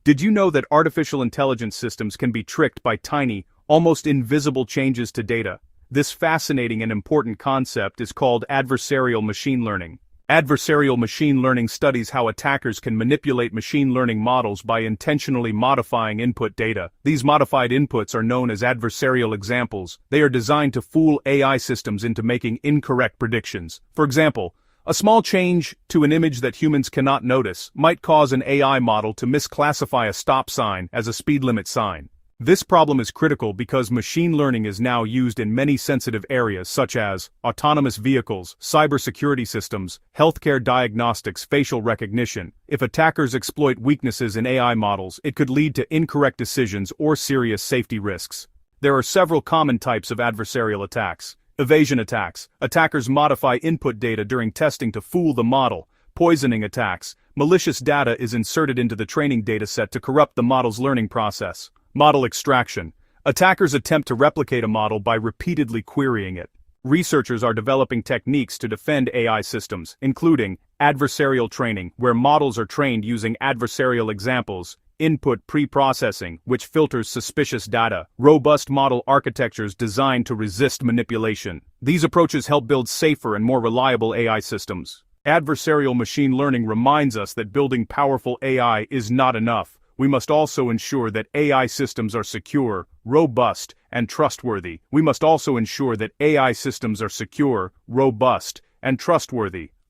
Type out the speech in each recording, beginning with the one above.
Did you know that artificial intelligence systems can be tricked by tiny, almost invisible changes to data? This fascinating and important concept is called adversarial machine learning. Adversarial machine learning studies how attackers can manipulate machine learning models by intentionally modifying input data. These modified inputs are known as adversarial examples. They are designed to fool AI systems into making incorrect predictions. For example, a small change to an image that humans cannot notice might cause an AI model to misclassify a stop sign as a speed limit sign. This problem is critical because machine learning is now used in many sensitive areas such as autonomous vehicles, cybersecurity systems, healthcare diagnostics, facial recognition. If attackers exploit weaknesses in AI models, it could lead to incorrect decisions or serious safety risks. There are several common types of adversarial attacks. Evasion attacks. Attackers modify input data during testing to fool the model. Poisoning attacks. Malicious data is inserted into the training dataset to corrupt the model's learning process. Model extraction. Attackers attempt to replicate a model by repeatedly querying it. Researchers are developing techniques to defend AI systems, including adversarial training, where models are trained using adversarial examples, input pre-processing, which filters suspicious data, robust model architectures designed to resist manipulation. These approaches help build safer and more reliable AI systems. Adversarial machine learning reminds us that building powerful AI is not enough. We must also ensure that AI systems are secure, robust, and trustworthy.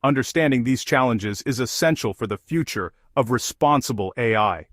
Understanding these challenges is essential for the future of responsible AI.